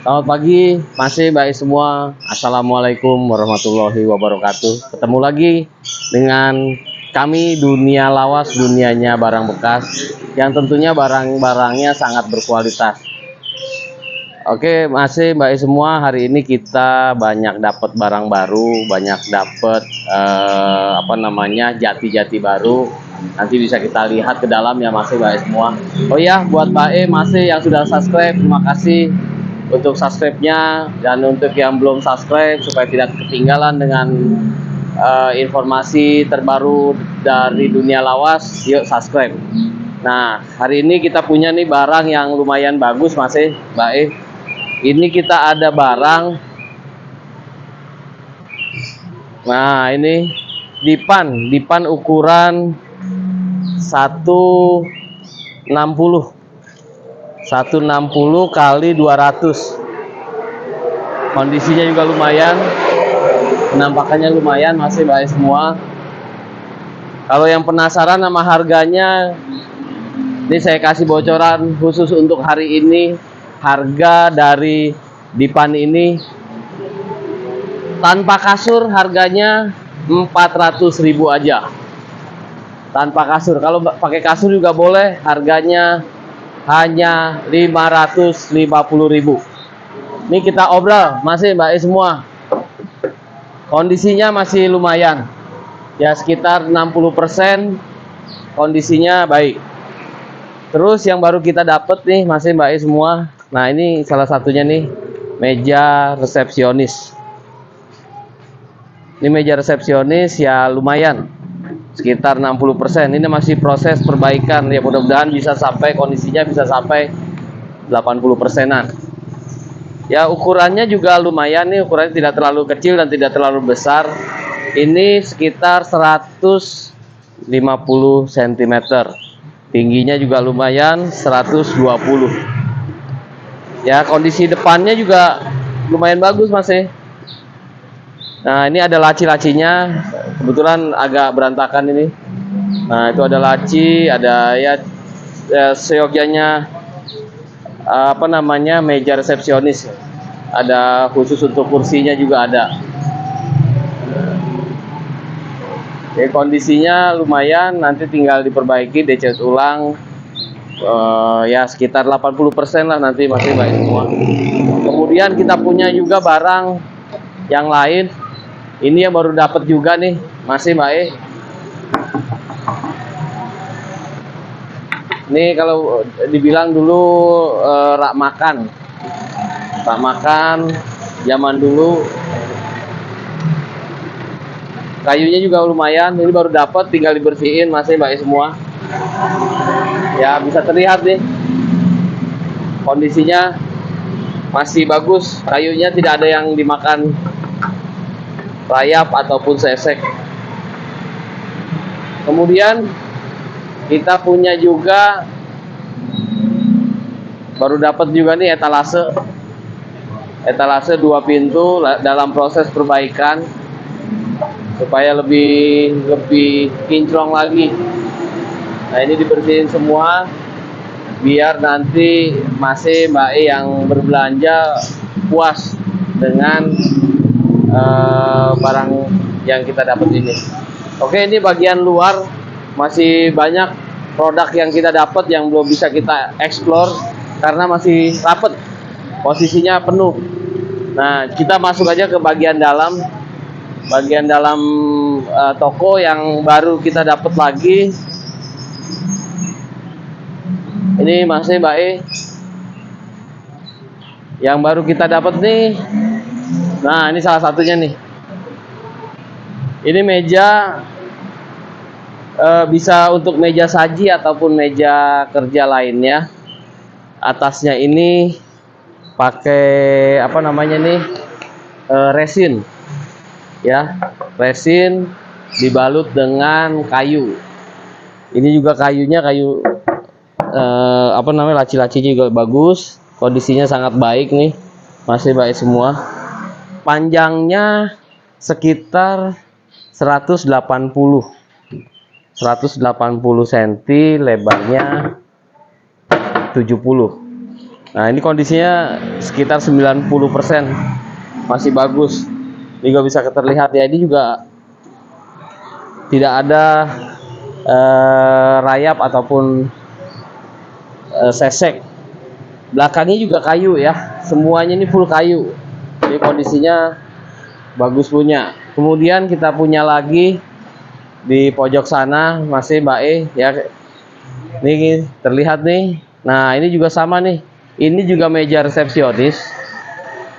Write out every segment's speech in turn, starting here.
selamat pagi, masih baik semua. Assalamualaikum warahmatullahi wabarakatuh. Ketemu lagi dengan kami Dunia Lawas, dunianya barang bekas, yang tentunya barang-barangnya sangat berkualitas. Oke, masih baik semua. Hari ini kita banyak dapat barang baru, banyak dapat jati-jati baru. Nanti bisa kita lihat ke dalam ya, masih baik semua. Oh ya, buat Mbak masih yang sudah subscribe, terima kasih untuk subscribe-nya, dan untuk yang belum subscribe supaya tidak ketinggalan dengan informasi terbaru dari dunia lawas, yuk subscribe. Nah, hari ini kita punya nih barang yang lumayan bagus masih Mbak. Ini kita ada barang. Nah, ini dipan ukuran 160 kali 200. Kondisinya juga lumayan, penampakannya lumayan, masih baik semua. Kalau yang penasaran sama harganya, ini saya kasih bocoran khusus untuk hari ini. Harga dari dipan ini tanpa kasur harganya 400.000 aja. Tanpa kasur. Kalau pakai kasur juga boleh, harganya hanya 550.000. Ini kita obrol, masih Mbak semua. Kondisinya masih lumayan. Ya sekitar 60%, kondisinya baik. Terus yang baru kita dapat nih, masih Mbak semua. Nah, ini salah satunya nih, meja resepsionis. Ini meja resepsionis ya lumayan, sekitar 60%. Ini masih proses perbaikan ya, mudah-mudahan bisa sampai kondisinya bisa sampai 80%-an. Ya ukurannya juga lumayan nih, ukurannya tidak terlalu kecil dan tidak terlalu besar. Ini sekitar 150 cm. Tingginya juga lumayan, 120. Ya kondisi depannya juga lumayan bagus masih. Nah, ini ada laci-lacinya, kebetulan agak berantakan ini. Nah, itu ada laci, ada ya seyogyanya meja resepsionis. Ada khusus untuk kursinya juga ada. Ya, kondisinya lumayan, nanti tinggal diperbaiki, dicat ulang. Ya sekitar 80% lah, nanti masih baik semua. Kemudian kita punya juga barang yang lain. Ini yang baru dapat juga nih, masih baik. Ini kalau dibilang dulu rak makan zaman dulu. Kayunya juga lumayan, ini baru dapat, tinggal dibersihin, masih baik semua. Ya bisa terlihat nih, kondisinya masih bagus, kayunya tidak ada yang dimakan rayap ataupun sesek. Kemudian kita punya juga, baru dapat juga nih etalase 2 pintu dalam proses perbaikan supaya lebih kinclong lagi. Nah, ini dibersihin semua biar nanti masih Mbak yang berbelanja puas dengan barang yang kita dapat ini. Oke, ini bagian luar masih banyak produk yang kita dapat yang belum bisa kita explore karena masih rapet, posisinya penuh. Nah, kita masuk aja ke bagian dalam toko yang baru kita dapat lagi. Ini masih baik yang baru kita dapat nih. Nah, ini salah satunya nih. Ini meja bisa untuk meja saji ataupun meja kerja lainnya. Atasnya ini pakai resin. Ya, resin dibalut dengan kayu. Ini juga kayunya laci-lacinya juga bagus, kondisinya sangat baik nih, masih baik semua. Panjangnya sekitar 180 cm, lebarnya 70. Nah, ini kondisinya sekitar 90%, masih bagus. Juga bisa terlihat ya, ini juga tidak ada rayap ataupun sesek. Belakangnya juga kayu ya, semuanya ini full kayu. Jadi kondisinya bagus punya. Kemudian kita punya lagi di pojok sana masih Mbak E ya. Nih terlihat nih. Nah, ini juga sama nih. Ini juga meja resepsionis.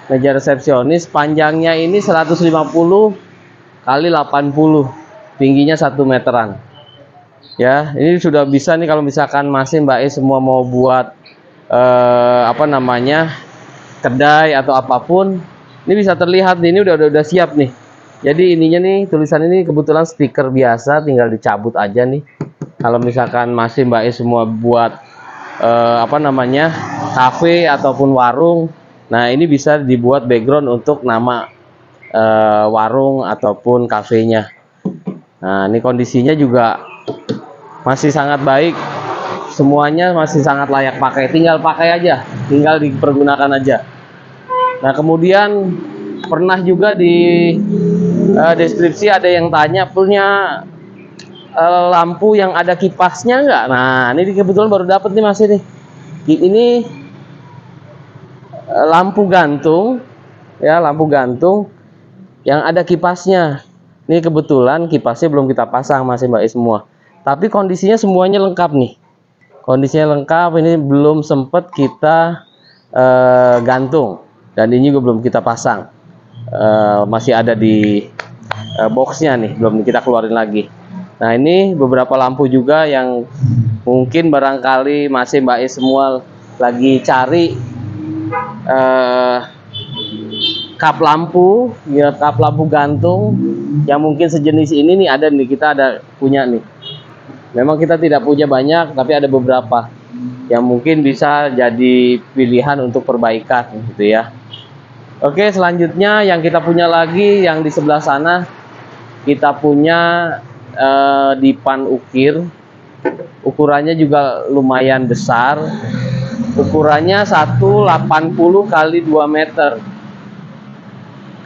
Meja resepsionis panjangnya ini 150 kali 80. Tingginya 1 meteran. Ya, ini sudah bisa nih kalau misalkan masih Mbak E semua mau buat apa namanya? Kedai atau apapun. Ini bisa terlihat nih, ini udah siap nih. Jadi ininya nih, tulisan ini kebetulan stiker biasa, tinggal dicabut aja nih. Kalau misalkan masih Mbak E semua buat apa namanya, kafe ataupun warung, nah ini bisa dibuat background untuk nama warung ataupun kafenya. Nah, ini kondisinya juga masih sangat baik, semuanya masih sangat layak pakai, tinggal pakai aja, tinggal dipergunakan aja. Nah, kemudian pernah juga di deskripsi ada yang tanya punya lampu yang ada kipasnya nggak? Nah, ini kebetulan baru dapat nih masih nih. Ini lampu gantung, ya lampu gantung yang ada kipasnya. Ini kebetulan kipasnya belum kita pasang masih Mbak semua. Tapi kondisinya semuanya lengkap nih. Kondisinya lengkap, ini belum sempet kita gantung dan ini juga belum kita pasang. Masih ada di boxnya nih, belum kita keluarin lagi. Nah, ini beberapa lampu juga yang mungkin barangkali masih Mbak semua lagi cari kap lampu, ya kap lampu gantung yang mungkin sejenis ini nih, ada nih, kita ada punya nih. Memang kita tidak punya banyak, tapi ada beberapa yang mungkin bisa jadi pilihan untuk perbaikan gitu ya. Oke, selanjutnya yang kita punya lagi yang di sebelah sana, kita punya dipan ukir. Ukurannya juga lumayan besar. Ukurannya 180 kali 2 meter.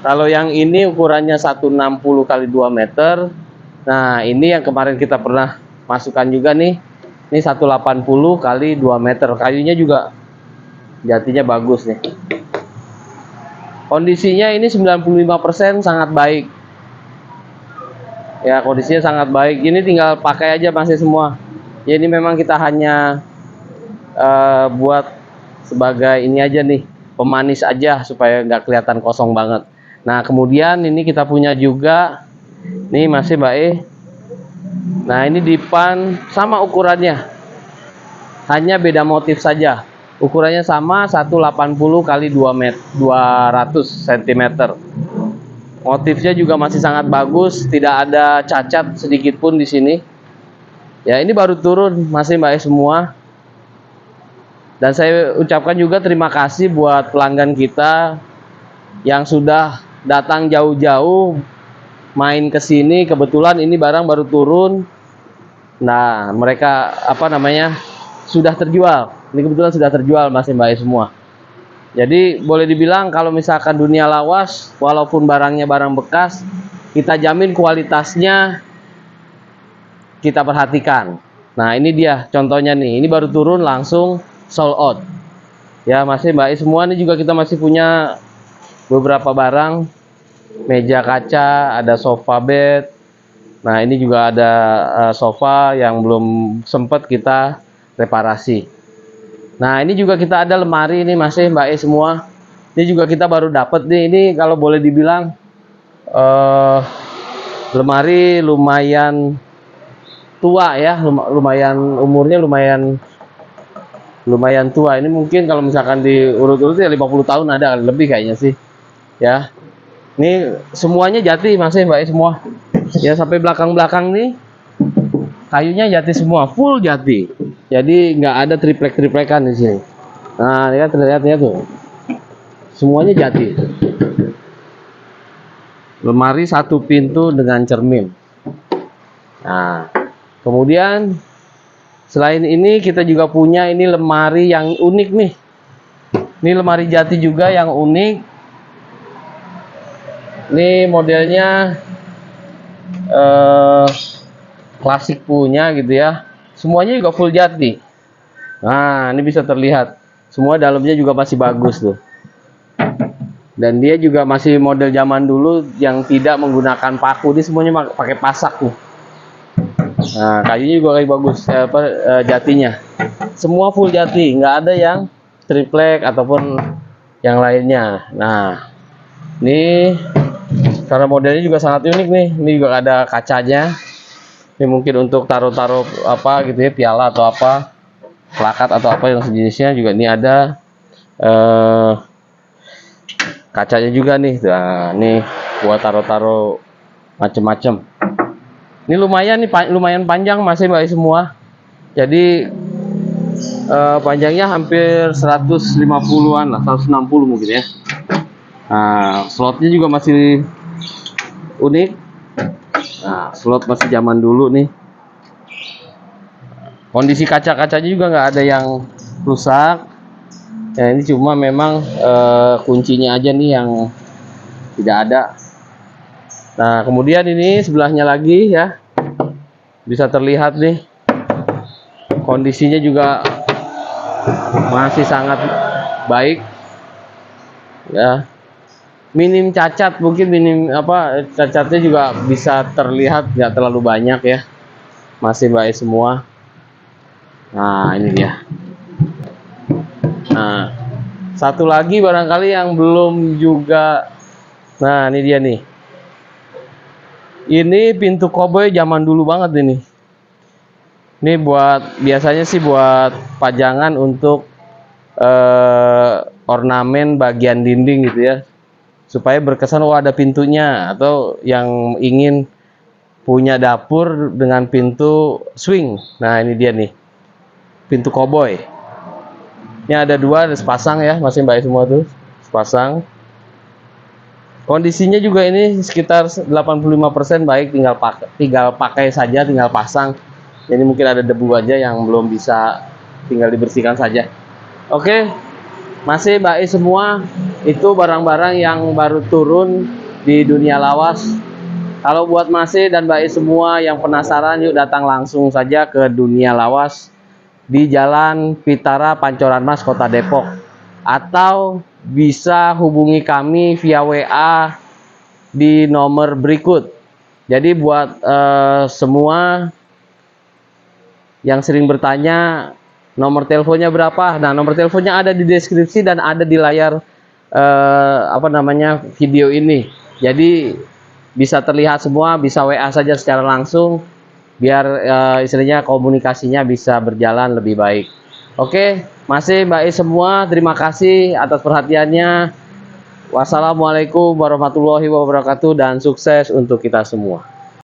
Kalau yang ini ukurannya 160 kali 2 meter. Nah, ini yang kemarin kita pernah masukkan juga nih. Ini 180 kali 2 meter. Kayunya juga jatinya bagus nih. Kondisinya ini 95% sangat baik. Ya, kondisinya sangat baik. Ini tinggal pakai aja masih semua. Ya, ini memang kita hanya buat sebagai ini aja nih, pemanis aja supaya nggak kelihatan kosong banget. Nah, kemudian ini kita punya juga nih masih Mbak E. Nah, ini dipan sama ukurannya, hanya beda motif saja. Ukurannya sama 180 kali 2 meter 200 cm. Motifnya juga masih sangat bagus, tidak ada cacat sedikit pun di sini. Ya, ini baru turun masih Mbak E semua. Dan saya ucapkan juga terima kasih buat pelanggan kita yang sudah datang jauh-jauh main ke sini. Kebetulan ini barang baru turun. Nah, mereka apa namanya, sudah terjual. Ini kebetulan sudah terjual masih Mbak E semua. Jadi boleh dibilang kalau misalkan dunia lawas, walaupun barangnya barang bekas, kita jamin kualitasnya kita perhatikan. Nah, ini dia contohnya nih. Ini baru turun langsung sold out. Ya, masih Mbak E semua, ini juga kita masih punya beberapa barang, meja kaca, ada sofa bed. Nah, ini juga ada sofa yang belum sempat kita reparasi. Nah, ini juga kita ada lemari ini masih Mbak E semua. Ini juga kita baru dapat nih. Ini kalau boleh dibilang lemari lumayan tua ya, lumayan umurnya lumayan tua. Ini mungkin kalau misalkan diurut-urut ya 50 tahun ada, lebih kayaknya sih. Ya. Ini semuanya jati masih Mbak E semua. Ya, sampai belakang-belakang nih kayunya jati semua, full jati. Jadi nggak ada triplek-triplekan di sini. Nah, ini kan terlihatnya tuh. Semuanya jati. Lemari satu pintu dengan cermin. Nah, kemudian selain ini kita juga punya ini lemari yang unik nih. Ini lemari jati juga yang unik. Ini modelnya klasik punya gitu ya. Semuanya juga full jati. Nah, ini bisa terlihat. Semua dalamnya juga masih bagus tuh. Dan dia juga masih model zaman dulu yang tidak menggunakan paku. Ini semuanya pakai pasak tuh. Nah, kayunya juga kayak bagus jatinya. Semua full jati, nggak ada yang triplek ataupun yang lainnya. Nah, ini karena modelnya juga sangat unik nih. Ini juga ada kacanya. Ini mungkin untuk taruh-taruh apa gitu ya, piala atau apa, plakat atau apa yang sejenisnya juga. Ini ada kacanya juga nih. Nah, ini buat taruh-taruh macem-macem. Ini lumayan nih, lumayan panjang masih baik semua. Jadi panjangnya hampir 150-an lah, 160 mungkin ya. Nah, slotnya juga masih unik. Nah, slot masih zaman dulu nih. Kondisi kaca-kacanya juga nggak ada yang rusak. Ya, ini cuma memang kuncinya aja nih yang tidak ada. Nah, kemudian ini sebelahnya lagi ya, bisa terlihat nih, kondisinya juga masih sangat baik ya. Minim cacat, mungkin minim apa, cacatnya juga bisa terlihat, nggak terlalu banyak ya, masih baik semua. Nah, ini dia. Nah, satu lagi barangkali yang belum juga. Nah, ini dia nih. Ini pintu koboi zaman dulu banget ini. Ini biasanya sih buat pajangan untuk ornamen bagian dinding gitu ya. Supaya berkesan, wah ada pintunya, atau yang ingin punya dapur dengan pintu swing. Nah, ini dia nih. Pintu koboi. Ini ada dua, ada sepasang ya, masih baik semua tuh. Sepasang. Kondisinya juga ini sekitar 85% baik, tinggal pakai saja, tinggal pasang. Jadi mungkin ada debu aja yang belum bisa, tinggal dibersihkan saja. Oke, masih baik semua. Itu barang-barang yang baru turun di dunia lawas. Kalau buat Masih dan baik semua yang penasaran, yuk datang langsung saja ke dunia lawas di Jalan Pitara, Pancoran Mas, Kota Depok. Atau bisa hubungi kami via WA di nomor berikut. Jadi buat semua yang sering bertanya nomor teleponnya berapa, nah nomor teleponnya ada di deskripsi dan ada di layar video ini. Jadi bisa terlihat semua, bisa WA saja secara langsung biar istilahnya komunikasinya bisa berjalan lebih baik. Oke, Masih baik semua, terima kasih atas perhatiannya. Wassalamualaikum warahmatullahi wabarakatuh dan sukses untuk kita semua.